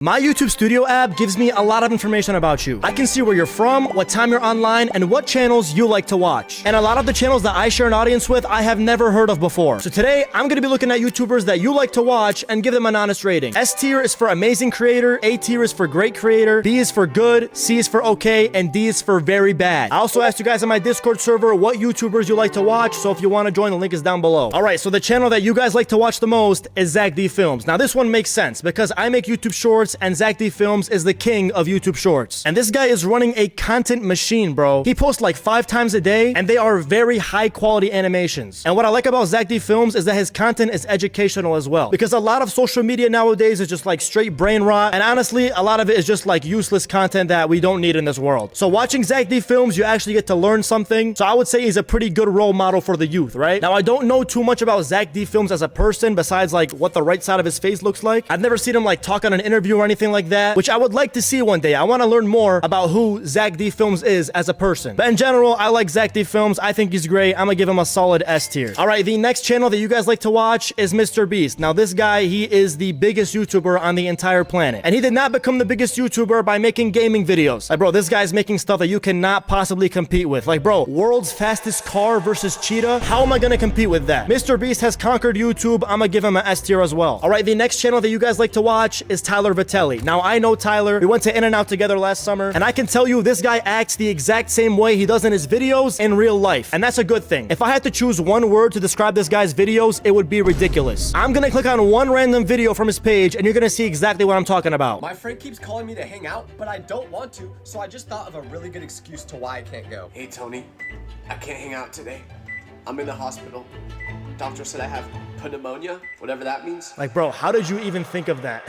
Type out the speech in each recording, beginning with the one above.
My YouTube Studio app gives me a lot of information about you. I can see where you're from, what time you're online, and what channels you like to watch. And a lot of the channels that I share an audience with, I have never heard of before. So today, I'm gonna be looking at YouTubers that you like to watch and give them an honest rating. S tier is for amazing creator, A tier is for great creator, B is for good, C is for okay, and D is for very bad. I also asked you guys on my Discord server what YouTubers you like to watch, so if you wanna join, the link is down below. Alright, so the channel that you guys like to watch the most is Zach D Films. Now this one makes sense, because I make YouTube shorts, and Zach D Films is the king of YouTube shorts. And this guy is running a content machine, bro. He posts like 5 times a day, and they are very high quality animations. And what I like about Zach D Films is that his content is educational as well. Because a lot of social media nowadays is just like straight brain rot, and honestly, a lot of it is just like useless content that we don't need in this world. So watching Zach D Films, you actually get to learn something. So I would say he's a pretty good role model for the youth, right? Now, I don't know too much about Zach D Films as a person, besides like what the right side of his face looks like. I've never seen him like talk on an interview or anything like that, which I would like to see one day. I want to learn more about who Zach D Films is as a person. But in general, I like Zach D Films. I think he's great. I'm gonna give him a solid S tier. All right, the next channel that you guys like to watch is Mr. Beast. Now, this guy, he is the biggest YouTuber on the entire planet. And he did not become the biggest YouTuber by making gaming videos. Like, bro, this guy's making stuff that you cannot possibly compete with. Like, bro, world's fastest car versus cheetah. How am I gonna compete with that? Mr. Beast has conquered YouTube. I'm gonna give him an S tier as well. All right, the next channel that you guys like to watch is Tyler Vitelli. Now, I know Tyler. We went to In-N-Out together last summer, and I can tell you this guy acts the exact same way he does in his videos in real life, and that's a good thing. If I had to choose one word to describe this guy's videos, it would be ridiculous. I'm gonna click on one random video from his page, and you're gonna see exactly what I'm talking about. My friend keeps calling me to hang out, but I don't want to, so I just thought of a really good excuse to why I can't go. Hey Tony, I can't hang out today. I'm in the hospital. Doctor said I have pneumonia, whatever that means. Like, bro, how did you even think of that?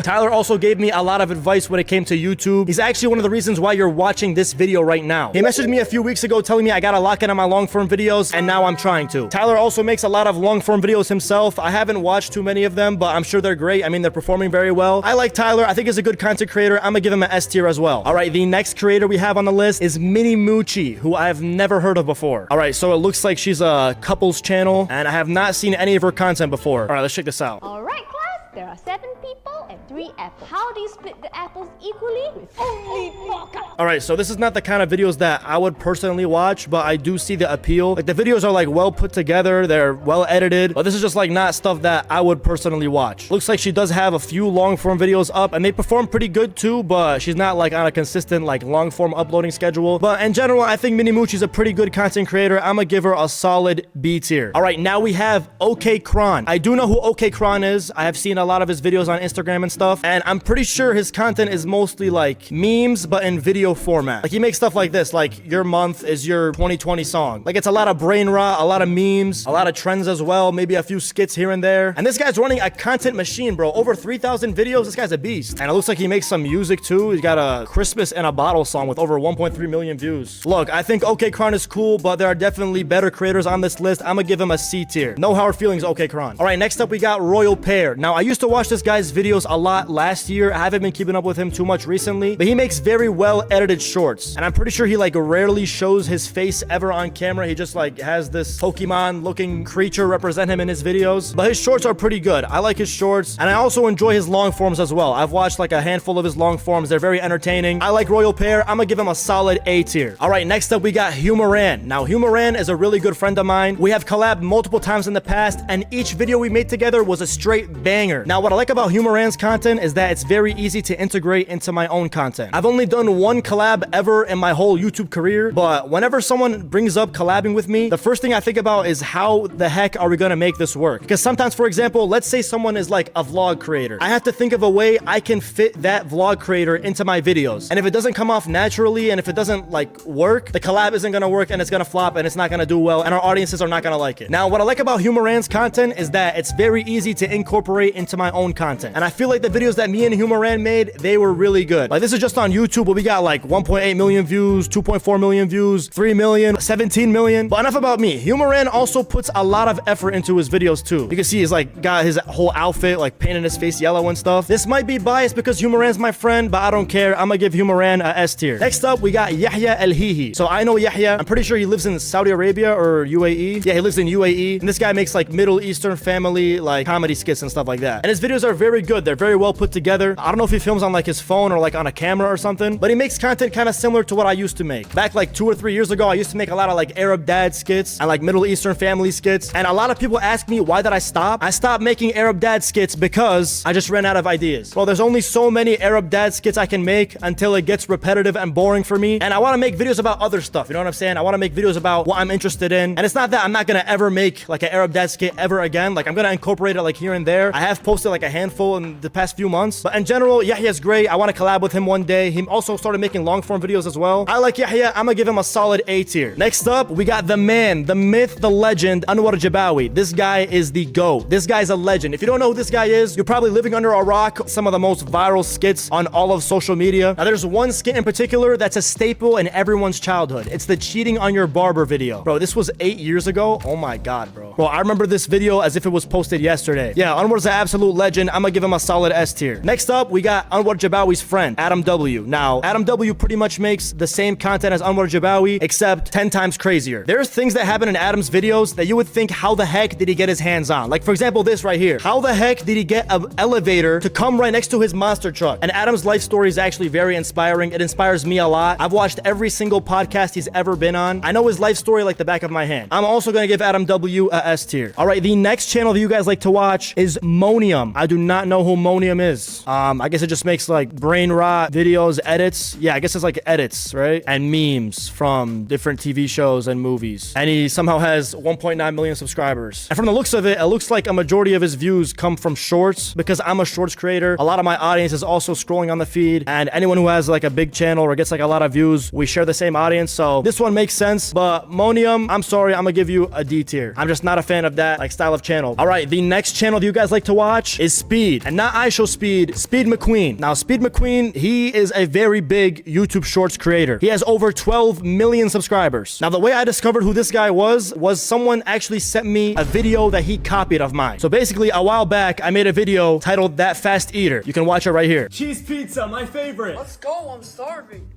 Tyler also gave me a lot of advice when it came to YouTube. He's actually one of the reasons why you're watching this video right now. He messaged me a few weeks ago telling me I gotta lock in on my long-form videos, and now I'm trying to. Tyler also makes a lot of long-form videos himself. I haven't watched too many of them, but I'm sure they're great. I mean, they're performing very well. I like Tyler. I think he's a good content creator. I'm gonna give him an S tier as well. All right, the next creator we have on the list is Mini Moochie, who I have never heard of before. All right, so it looks like she's a couples channel, and I have not seen any of her content before. All right, let's check this out. All right, class, there are 7 people and 3 apples. How do you split the apples equally? With only 4 cups. All right, so this is not the kind of videos that I would personally watch, but I do see the appeal. Like, the videos are like well put together, they're well edited, but this is just like not stuff that I would personally watch. Looks like she does have a few long form videos up, and they perform pretty good too, but she's not like on a consistent like long form uploading schedule. But in general, I think Mini Moochie's a pretty good content creator. I'm gonna give her a solid B tier. All right, now we have OK Kron. I do know who OK Kron is. I have seen a lot of his videos on Instagram and stuff, and I'm pretty sure his content is mostly like memes, but in video format. Like, he makes stuff like this, like your month is your 2020 song. Like, it's a lot of brain rot, a lot of memes, a lot of trends as well, maybe a few skits here and there. And this guy's running a content machine, bro. Over 3,000 videos. This guy's a beast. And it looks like he makes some music too. He's got a Christmas in a Bottle song with over 1.3 million views. Look, I think OK Kron is cool, but there are definitely better creators on this list. I'm gonna give him a C tier. No hard feelings, OK Kron. All right, next up we got Royal Pear. Now, I used to watch this guy's videos a lot last year. I haven't been keeping up with him too much recently, but he makes very well edited shorts. And I'm pretty sure he like rarely shows his face ever on camera. He just like has this Pokemon looking creature represent him in his videos. But his shorts are pretty good. I like his shorts, and I also enjoy his long forms as well. I've watched like a handful of his long forms. They're very entertaining. I like Royal Pear. I'm gonna give him a solid A tier. All right, next up we got Humoran. Now, Humoran is a really good friend of mine. We have collabed multiple times in the past, and each video we made together was a straight banger. Now, what I like about Humoran's content is that it's very easy to integrate into my own content. I've only done one collab ever in my whole YouTube career, but whenever someone brings up collabing with me, the first thing I think about is how the heck are we gonna make this work? Because sometimes, for example, let's say someone is like a vlog creator. I have to think of a way I can fit that vlog creator into my videos. And if it doesn't come off naturally, and if it doesn't like work, the collab isn't gonna work, and it's gonna flop, and it's not gonna do well, and our audiences are not gonna like it. Now, what I like about Humoran's content is that it's very easy to incorporate into my own content. And I feel like the videos that me and Humoran made, they were really good. Like, this is just on YouTube, but we got like 1.8 million views, 2.4 million views, 3 million, 17 million. But enough about me. Humoran also puts a lot of effort into his videos too. You can see he's like got his whole outfit like painting his face yellow and stuff. This might be biased because Humoran's my friend, but I don't care. I'm gonna give Humoran a S tier. Next up, we got Yahya El Hihi. So I know Yahya. I'm pretty sure he lives in Saudi Arabia or UAE. Yeah, he lives in UAE. And this guy makes like Middle Eastern family like comedy skits and stuff like that. that. And his videos are very good. They're very well put together. I don't know if he films on like his phone or like on a camera or something, but he makes content kind of similar to what I used to make. Back like 2 or 3 years ago, I used to make a lot of like Arab dad skits and like Middle Eastern family skits. And a lot of people ask me, why did I stop? I stopped making Arab dad skits because I just ran out of ideas. Well, there's only so many Arab dad skits I can make until it gets repetitive and boring for me. And I want to make videos about other stuff. You know what I'm saying? I want to make videos about what I'm interested in. And it's not that I'm not going to ever make like an Arab dad skit ever again. Like I'm going to incorporate it like here and there. I have posted like a handful in the past few months. But in general, Yahya's great. I want to collab with him one day. He also started making long form videos as well. I like Yahya. I'm going to give him a solid A tier. Next up, we got the man, the myth, the legend, Anwar Jabawi. This guy is the GOAT. This guy's a legend. If you don't know who this guy is, you're probably living under a rock. Some of the most viral skits on all of social media. Now, there's one skit in particular that's a staple in everyone's childhood. It's the cheating on your barber video. Bro, this was 8 years ago. Oh my God, bro. Bro, I remember this video as if it was posted yesterday. Yeah, Anwar's an absolute legend. I'm gonna give him a solid S tier. Next up, we got Anwar Jabawi's friend, Adam W. Now, Adam W pretty much makes the same content as Anwar Jabawi, except 10 times crazier. There's things that happen in Adam's videos that you would think, how the heck did he get his hands on? Like, for example, this right here. How the heck did he get an elevator to come right next to his monster truck? And Adam's life story is actually very inspiring. It inspires me a lot. I've watched every single podcast he's ever been on. I know his life story like the back of my hand. I'm also gonna give Adam W a S tier. All right, the next channel that you guys like to watch is Monium. I do not know who Monium is. I guess it just makes like Brainrot videos, edits. Yeah, I guess it's like edits, right? And memes from different TV shows and movies. And he somehow has 1.9 million subscribers. And from the looks of it, it looks like a majority of his views come from shorts because I'm a shorts creator. A lot of my audience is also scrolling on the feed, and anyone who has like a big channel or gets like a lot of views, we share the same audience. So this one makes sense, but Monium, I'm sorry, I'm gonna give you a D tier. I'm just not a fan of that like style of channel. All right, the next channel that you guys like to watch is Speed, and not I Show Speed, Speed McQueen. Now, Speed McQueen, he is a very big YouTube shorts creator. He has over 12 million subscribers. Now, the way I discovered who this guy was someone actually sent me a video that he copied of mine. So basically, a while back, I made a video titled That Fast Eater. You can watch it right here. Cheese pizza, my favorite. Let's go, I'm starving.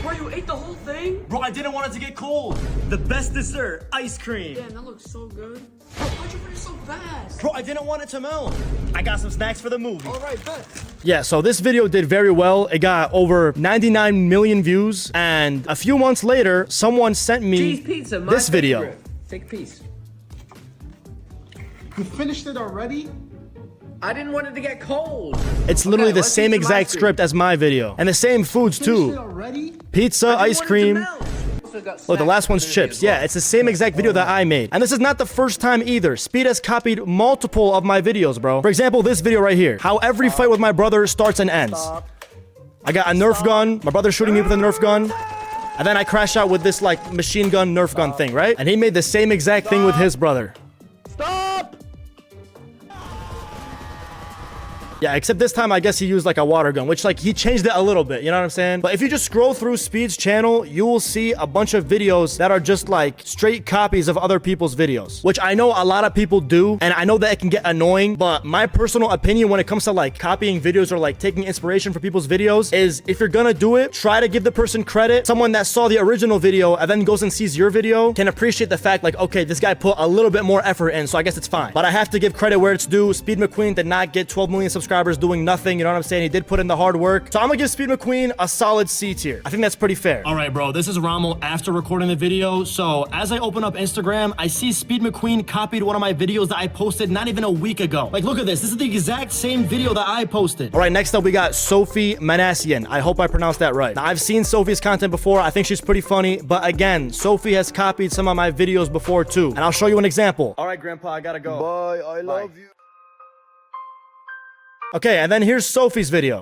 Bro, you ate the whole thing? Bro, I didn't want it to get cold. The best dessert, ice cream. Damn, that looks so good. Bro, why'd you finish so fast? Bro, I didn't want it to melt. I got some snacks for the movie. All right, bet. Yeah, so this video did very well. It got over 99 million views, and a few months later, someone sent me Cheese pizza, my this video. favorite. Take a piece. You finished it already? I didn't want it to get cold. It's literally the let's same eat some exact ice cream. script as my video, and the same foods Finished it too. already? Pizza, ice cream. Look, the last one's chips. Yeah, it's the same exact video that I made. And this is not the first time either. Speed has copied multiple of my videos, bro. For example, this video right here. How every fight with my brother starts and ends. I got a Nerf gun. My brother's shooting me with a Nerf gun. And then I crash out with this, like, machine gun, Nerf gun thing, right? And he made the same exact thing with his brother. Stop! Yeah, except this time, I guess he used like a water gun, which like he changed it a little bit, you know what I'm saying? But if you just scroll through Speed's channel, you will see a bunch of videos that are just like straight copies of other people's videos, which I know a lot of people do, and I know that it can get annoying, but my personal opinion when it comes to like copying videos or like taking inspiration from people's videos is if you're gonna do it, try to give the person credit. Someone that saw the original video and then goes and sees your video can appreciate the fact like, okay, this guy put a little bit more effort in, so I guess it's fine. But I have to give credit where it's due. Speed McQueen did not get 12 million subscribers doing nothing, you know what I'm saying? He did put in the hard work. So I'm gonna give Speed McQueen a solid C tier. I think that's pretty fair. All right, bro, this is Rommel after recording the video. So as I open up Instagram, I see Speed McQueen copied one of my videos that I posted not even a week ago. Like, look at this. This is the exact same video that I posted. All right, next up, we got Sophie Manassian. I hope I pronounced that right. Now, I've seen Sophie's content before. I think she's pretty funny. But again, Sophie has copied some of my videos before too. And I'll show you an example. All right, Grandpa, I gotta go. Bye, I love you. Okay, and then here's Sophie's video.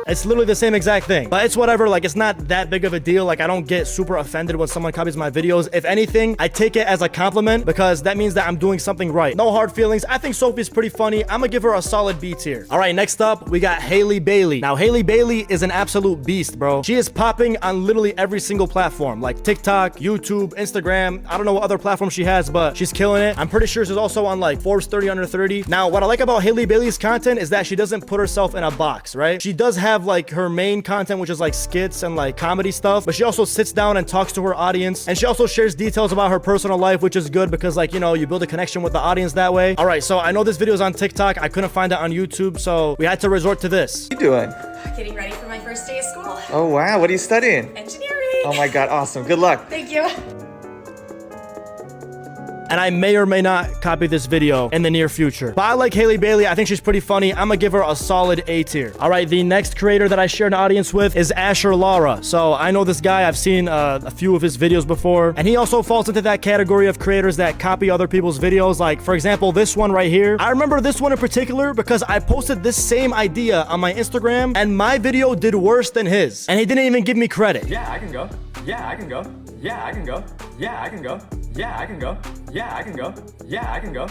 It's literally the same exact thing, but it's whatever. Like, it's not that big of a deal. Like, I don't get super offended when someone copies my videos. If anything, I take it as a compliment because that means that I'm doing something right. No hard feelings. I think Sophie's pretty funny. I'm gonna give her a solid B tier. All right, next up, we got Haley Bailey. Now, Haley Bailey is an absolute beast, bro. She is popping on literally every single platform, like TikTok, YouTube, Instagram. I don't know what other platform she has, but she's killing it. I'm pretty sure she's also on like Forbes 30 under 30. Now, what I like about Haley Bailey's content is that she doesn't put herself in a box, right? She does have have like her main content, which is like skits and like comedy stuff, but she also sits down and talks to her audience, and she also shares details about her personal life, which is good because, like, you know, you build a connection with the audience that way. All right, so I know this video is on TikTok. I couldn't find it on YouTube, so we had to resort to this. What are you doing? Getting ready for my first day of school. Oh wow, what are you studying? Engineering. Oh my god, awesome. Good luck. Thank you. And I may or may not copy this video in the near future. But I like Haley Bailey. I think she's pretty funny. I'm gonna give her a solid A tier. All right, the next creator that I share an audience with is Asher Lara. So I know this guy. I've seen a few of his videos before. And he also falls into that category of creators that copy other people's videos. Like, for example, this one right here. I remember this one in particular because I posted this same idea on my Instagram and my video did worse than his. And he didn't even give me credit. Yeah, I can go. Yeah, I can go. Yeah, I can go. Yeah, I can go. Yeah, I can go. Yeah, I can go. Yeah, I can go.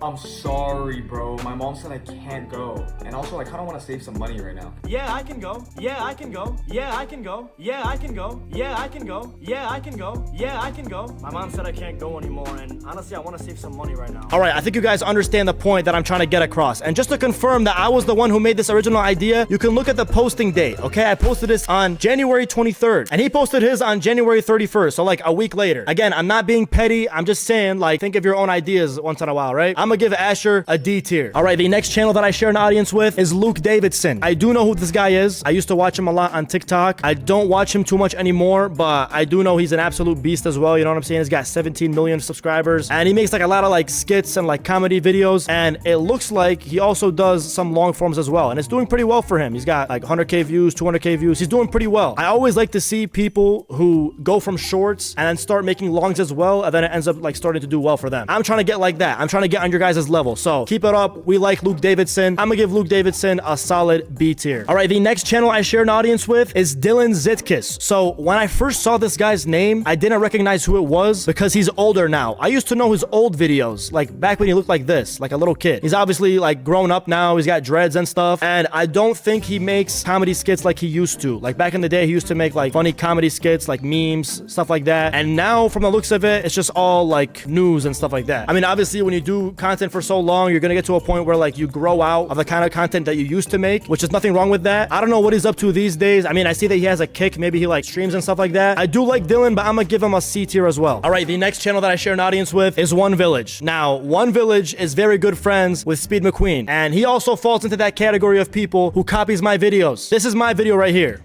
I'm sorry, bro. My mom said I can't go. And also, I kind of want to save some money right now. Yeah, I can go. Yeah, I can go. Yeah, I can go. Yeah, I can go. Yeah, I can go. Yeah, I can go. Yeah, I can go. My mom said I can't go anymore, and honestly, I want to save some money right now. All right, I think you guys understand the point that I'm trying to get across. And just to confirm that I was the one who made this original idea, you can look at the posting date, okay? I posted this on January 23rd, and he posted his on January 31st, so like a week later. Again, I'm not being petty. I'm just saying, like, think of your own ideas once in a while, right? I'm gonna give Asher a D tier. All right, the next channel that I share an audience with is Luke Davidson. I do know who this guy is. I used to watch him a lot on TikTok. I don't watch him too much anymore, but I do know he's an absolute beast as well. You know what I'm saying? He's got 17 million subscribers, and he makes like a lot of like skits and like comedy videos, and it looks like he also does some long forms as well, and it's doing pretty well for him. He's got like 100k views, 200k views. He's doing pretty well. I always like to see people who go from shorts and then start making longs as well, and then it ends up like starting to do well for them. I'm trying to get like that. I'm trying to get on your guys' level. So keep it up. We like Luke Davidson. I'm gonna give Luke Davidson a solid B tier. All right, the next channel I share an audience with is Dylan Zitkis. So when I first saw this guy's name, I didn't recognize who it was because he's older now. I used to know his old videos, like back when he looked like this, like a little kid. He's obviously like grown up now. He's got dreads and stuff, and I don't think he makes comedy skits like he used to. Like back in the day, he used to make like funny comedy skits, like memes, stuff like that. And now from the looks of it, it's just all like news and stuff like that. I mean, obviously when you do content for so long, you're gonna get to a point where like you grow out of the kind of content that you used to make, which is nothing wrong with that. I don't know what he's up to these days. I mean, I see that he has a kick. Maybe he like streams and stuff like that. I do like Dylan, but I'm gonna give him a C tier as well. All right, the next channel that I share an audience with is One Village. Now, One Village is very good friends with Speed McQueen, and he also falls into that category of people who copies my videos. This is my video right here.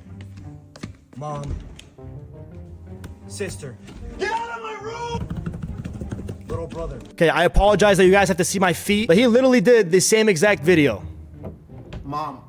Mom. Sister. Get out of my room! Little brother. Okay, I apologize that you guys have to see my feet, but he literally did the same exact video. Mom.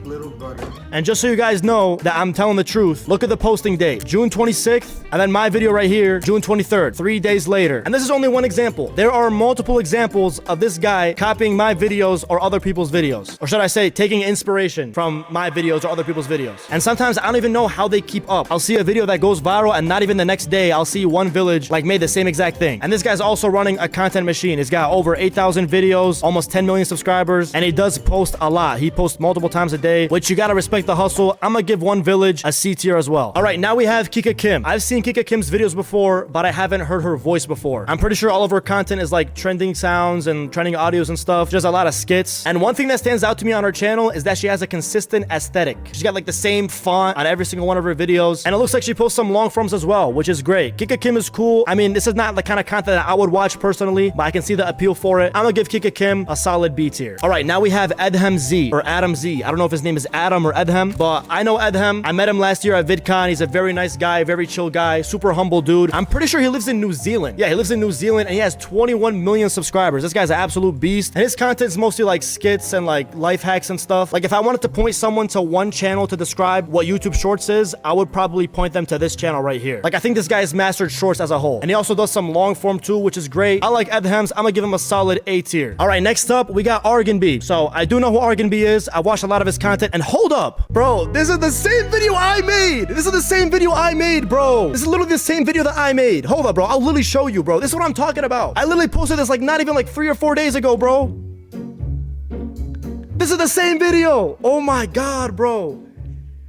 Little brother. And just so you guys know that I'm telling the truth, look at the posting date, June 26th, and then my video right here, June 23rd, 3 days later. And this is only one example. There are multiple examples of this guy copying my videos or other people's videos. Or should I say, taking inspiration from my videos or other people's videos. And sometimes I don't even know how they keep up. I'll see a video that goes viral and not even the next day, I'll see One Village like made the same exact thing. And this guy's also running a content machine. He's got over 8,000 videos, almost 10 million subscribers, and he does post a lot. He posts multiple times a day, which you gotta respect the hustle. I'm gonna give One Village a C tier as well. All right, now we have Kika Kim. I've seen Kika Kim's videos before, but I haven't heard her voice before. I'm pretty sure all of her content is like trending sounds and trending audios and stuff. Just a lot of skits. And one thing that stands out to me on her channel is that she has a consistent aesthetic. She's got like the same font on every single one of her videos, and it looks like she posts some long forms as well, which is great. Kika Kim is cool. I mean, this is not the kind of content that I would watch personally, but I can see the appeal for it. I'm gonna give Kika Kim a solid B tier. All right, now we have Edhem Z, or Adam Z. I don't know if his name is Adam or Edhem, but I know Edhem. I met him last year at VidCon. He's a very nice guy, very chill guy, super humble dude. I'm pretty sure he lives in New Zealand. Yeah, he lives in New Zealand, and he has 21 million subscribers. This guy's an absolute beast, and his content is mostly like skits and like life hacks and stuff. Like if I wanted to point someone to one channel to describe what YouTube Shorts is, I would probably point them to this channel right here. Like I think this guy has mastered Shorts as a whole, and he also does some long form too, which is great. I like Edhem's. I'm gonna give him a solid A tier. All right, next up we got Argan B. So I do know who Argan B is. I watched a lot of his content, and hold up, bro, this is the same video I made. This is the same video I made, bro. This is literally the same video that I made. Hold up, bro. I'll literally show you, bro. This is what I'm talking about. I literally posted this like not even like 3 or 4 days ago, bro. This is the same video. Oh my God, bro.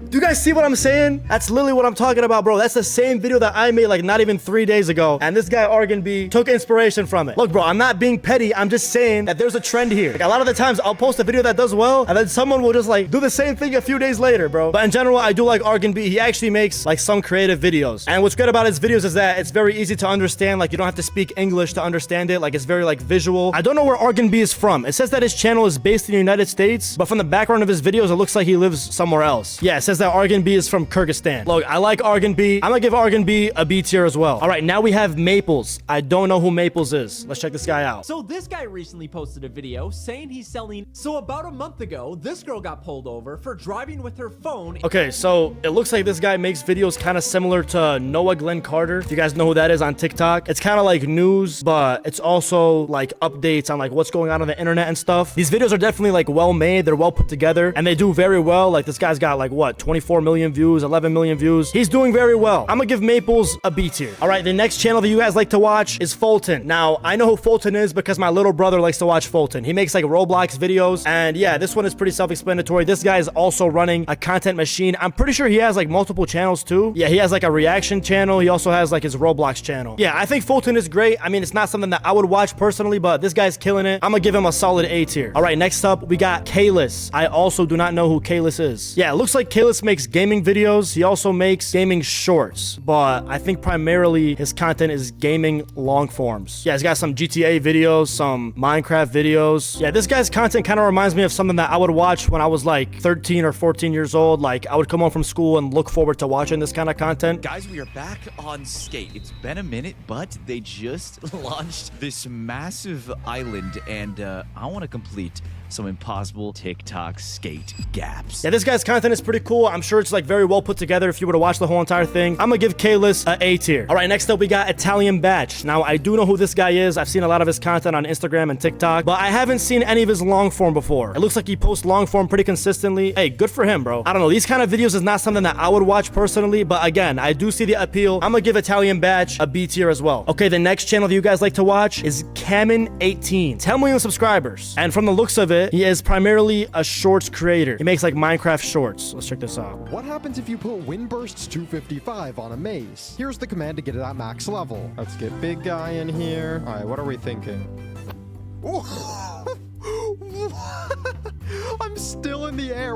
Do you guys see what I'm saying? That's literally what I'm talking about, bro. That's the same video that I made like not even 3 days ago. And this guy, Argan B, took inspiration from it. Look, bro, I'm not being petty. I'm just saying that there's a trend here. Like, a lot of the times I'll post a video that does well, and then someone will just like do the same thing a few days later, bro. But in general, I do like Argan B. He actually makes like some creative videos. And what's good about his videos is that it's very easy to understand. Like, you don't have to speak English to understand it. Like, it's very like visual. I don't know where Argan B is from. It says that his channel is based in the United States, but from the background of his videos, it looks like he lives somewhere else. Yeah, it says that Argan B is from Kyrgyzstan. Look, I like Argan B. I'm gonna give Argan B a B tier as well. All right, now we have Maples. I don't know who Maples is. Let's check this guy out. So this guy recently posted a video saying he's selling. So about a month ago, this girl got pulled over for driving with her phone. Okay, so it looks like this guy makes videos kind of similar to Noah Glenn Carter. If you guys know who that is on TikTok, it's kind of like news, but it's also like updates on like what's going on the internet and stuff. These videos are definitely like well made. They're well put together and they do very well. Like, this guy's got like what, 24 million views, 11 million views. He's doing very well. I'm gonna give Maples a B tier. All right, the next channel that you guys like to watch is Fulton. Now, I know who Fulton is because my little brother likes to watch Fulton. He makes like Roblox videos, and yeah, this one is pretty self-explanatory. This guy is also running a content machine. I'm pretty sure he has like multiple channels too. Yeah, he has like a reaction channel. He also has like his Roblox channel. Yeah, I think Fulton is great. I mean, it's not something that I would watch personally, but this guy's killing it. I'm gonna give him a solid A tier. All right, next up, we got Kalis. I also do not know who Kalis is. Yeah, it looks like Kalis makes gaming videos. He also makes gaming shorts, but I think primarily his content is gaming long forms. Yeah, he's got some GTA videos, some Minecraft videos. Yeah, this guy's content kind of reminds me of something that I would watch when I was like 13 or 14 years old. Like, I would come home from school and look forward to watching this kind of content. Guys, we are back on Skate. It's been a minute, but they just launched this massive island, and I want to complete some impossible TikTok skate gaps. Yeah, this guy's content is pretty cool. I'm sure it's like very well put together if you were to watch the whole entire thing. I'm gonna give Kalis a A tier. All right, next up we got Italian Batch. Now, I do know who this guy is. I've seen a lot of his content on Instagram and TikTok, but I haven't seen any of his long form before. It looks like he posts long form pretty consistently. Hey, good for him, bro. I don't know. These kind of videos is not something that I would watch personally, but again, I do see the appeal. I'm gonna give Italian Batch a B tier as well. Okay, the next channel that you guys like to watch is Kamen18. 10 million subscribers. And from the looks of it, he is primarily a shorts creator. He makes like Minecraft shorts. Let's check this out. What happens if you put Windbursts 255 on a maze? Here's the command to get it at max level. Let's get big guy in here. All right, what are we thinking? I'm still in the air.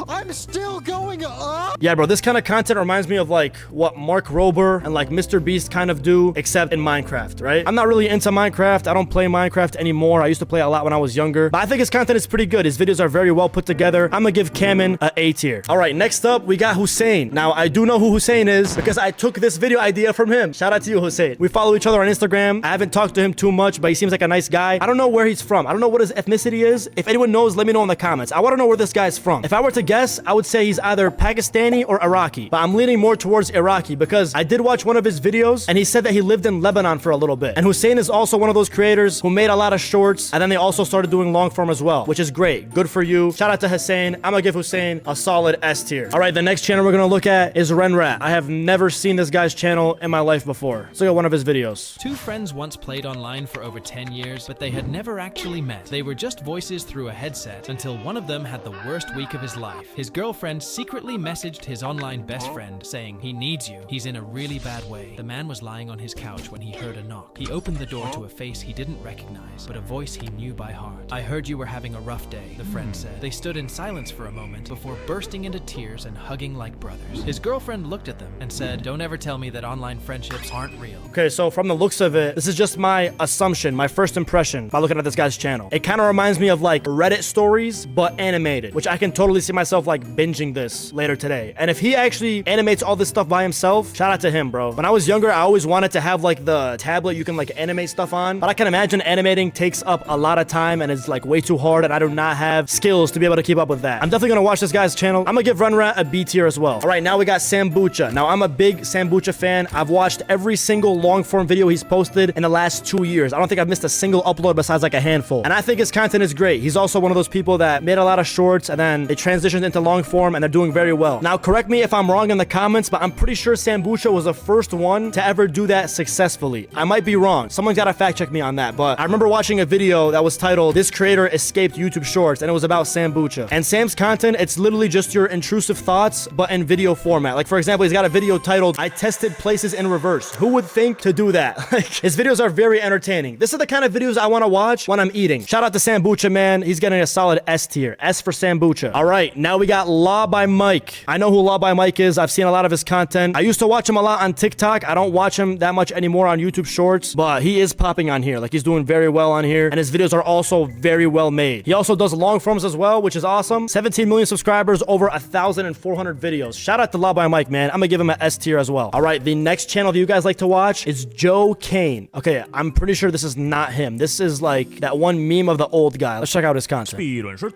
I'm still going up. Yeah, bro, this kind of content reminds me of like what Mark Rober and like Mr. Beast kind of do, except in Minecraft, right? I'm not really into Minecraft. I don't play Minecraft anymore. I used to play a lot when I was younger, but I think his content is pretty good. His videos are very well put together. I'm gonna give Kamen a A tier. All right, next up, we got Hussein. Now, I do know who Hussein is because I took this video idea from him. Shout out to you, Hussein. We follow each other on Instagram. I haven't talked to him too much, but he seems like a nice guy. I don't know where he's from. I don't know what his ethnicity is. If anyone knows, let me know in the comments. I want to know where this guy's from. If I were to guess, I would say he's either Pakistani or Iraqi, but I'm leaning more towards Iraqi because I did watch one of his videos and he said that he lived in Lebanon for a little bit. And Hussein is also one of those creators who made a lot of shorts, and then they also started doing long form as well, which is great. Good for you. Shout out to Hussein. I'm gonna give Hussein a solid S tier. All right, the next channel we're gonna look at is Brainrot. I have never seen this guy's channel in my life before. Let's look at one of his videos. Two friends once played online for over 10 years, but they had never actually met. They were just voices through a headset until one of them had the worst week of his life. His girlfriend secretly messaged his online best friend saying, "He needs you. He's in a really bad way." The man was lying on his couch when he heard a knock. He opened the door to a face he didn't recognize, but a voice he knew by heart. "I heard you were having a rough day," the friend said. They stood in silence for a moment before bursting into tears and hugging like brothers. His girlfriend looked at them and said, "Don't ever tell me that online friendships aren't real." Okay, so from the looks of it, this is just my assumption, my first impression by looking at this guy's channel. It kind of reminds me of like Reddit stories, but animated, which I can totally see myself like binging this later today. And if he actually animates all this stuff by himself, shout out to him, bro. When I was younger, I always wanted to have like the tablet you can like animate stuff on, but I can imagine animating takes up a lot of time and is like way too hard, and I do not have skills to be able to keep up with that. I'm definitely gonna watch this guy's channel. I'm gonna give Brainrot a B tier as well. All right, now we got Sambucha. Now, I'm a big Sambucha fan. I've watched every single long form video he's posted in the last 2 years. I don't think I've missed a single upload besides like a handful. And I think his content is great. He's also one of those those people that made a lot of shorts and then they transitioned into long form and they're doing very well. Now, correct me if I'm wrong in the comments, but I'm pretty sure Sambucha was the first one to ever do that successfully. I might be wrong. Someone's got to fact check me on that, but I remember watching a video that was titled "This Creator Escaped YouTube Shorts," and it was about Sambucha. And Sam's content, it's literally just your intrusive thoughts, but in video format. Like, for example, he's got a video titled "I Tested Places in Reverse." Who would think to do that? Like, his videos are very entertaining. This is the kind of videos I want to watch when I'm eating. Shout out to Sambucha, man. He's getting a solid S tier. S for Sambucha. All right, now we got Law by Mike. I know who Law by Mike is. I've seen a lot of his content. I used to watch him a lot on TikTok. I don't watch him that much anymore on YouTube Shorts, but he is popping on here. Like, he's doing very well on here, and his videos are also very well made. He also does long forms as well, which is awesome. 17 million subscribers, over 1,400 videos. Shout out to Law by Mike, man. I'm gonna give him an S tier as well. All right, the next channel that you guys like to watch is Joe Kane. Okay, I'm pretty sure this is not him. This is like that one meme of the old guy. Let's check out his content.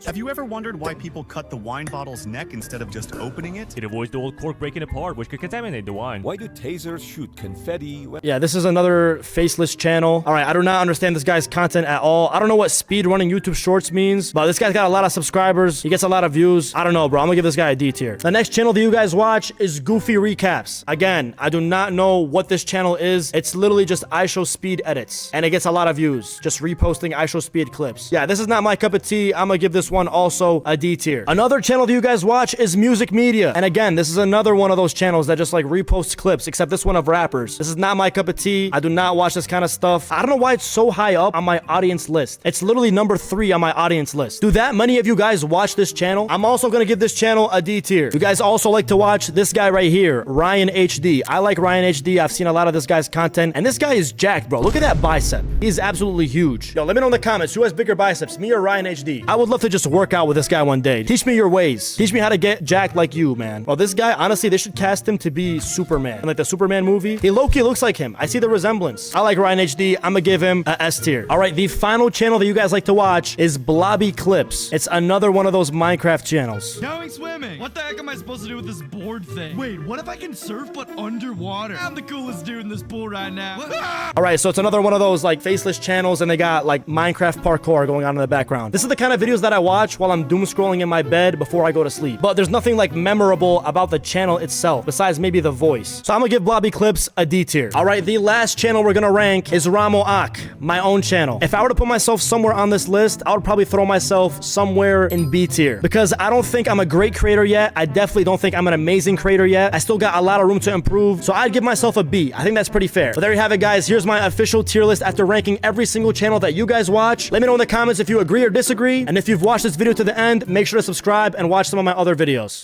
Have you ever wondered why people cut the wine bottle's neck instead of just opening it? It avoids the old cork breaking apart, which could contaminate the wine. Why do tasers shoot confetti? Yeah, this is another faceless channel. All right, I do not understand this guy's content at all. I don't know what speedrunning YouTube Shorts means, but this guy's got a lot of subscribers. He gets a lot of views. I don't know, bro. I'm gonna give this guy a D tier. The next channel that you guys watch is Goofy Recaps. Again, I do not know what this channel is. It's literally just I Show Speed edits, and it gets a lot of views. Just reposting I Show Speed clips. Yeah, this is not my cup of tea. I'm gonna give this one also a D tier. Another channel that you guys watch is Music Media, and again, this is another one of those channels that just like reposts clips, except this one of rappers. This is not my cup of tea. I do not watch this kind of stuff. I don't know why it's so high up on my audience list. It's literally number 3 on my audience list. Do that many of you guys watch this channel? I'm also gonna give this channel a D tier. You guys also like to watch this guy right here, Ryan HD. I like Ryan HD. I've seen a lot of this guy's content, and this guy is jacked, bro. Look at that bicep. He's absolutely huge. Yo, let me know in the comments who has bigger biceps, me or Ryan HD. I would love to just work out with this guy one day. Teach me your ways. Teach me how to get jacked like you, man. Well, this guy, honestly, they should cast him to be Superman. Like the Superman movie. He low-key looks like him. I see the resemblance. I like Ryan HD. I'm gonna give him a S tier. All right, the final channel that you guys like to watch is Blobby Clips. It's another one of those Minecraft channels. Going swimming. What the heck am I supposed to do with this board thing? Wait, what if I can surf but underwater? I'm the coolest dude in this pool right now. All right, so it's another one of those like faceless channels, and they got like Minecraft parkour going on in the background. This is the kind of videos that I watch while I'm doom scrolling in my bed before I go to sleep. But there's nothing like memorable about the channel itself, besides maybe the voice. So I'm gonna give Blobby Clips a D tier. All right, the last channel we're gonna rank is Ramo Ak, my own channel. If I were to put myself somewhere on this list, I would probably throw myself somewhere in B tier, because I don't think I'm a great creator yet. I definitely don't think I'm an amazing creator yet. I still got a lot of room to improve, so I'd give myself a B. I think that's pretty fair. But there you have it, guys. Here's my official tier list after ranking every single channel that you guys watch. Let me know in the comments if you agree or disagree, and if you've watched this video to the end, make sure to subscribe and watch some of my other videos.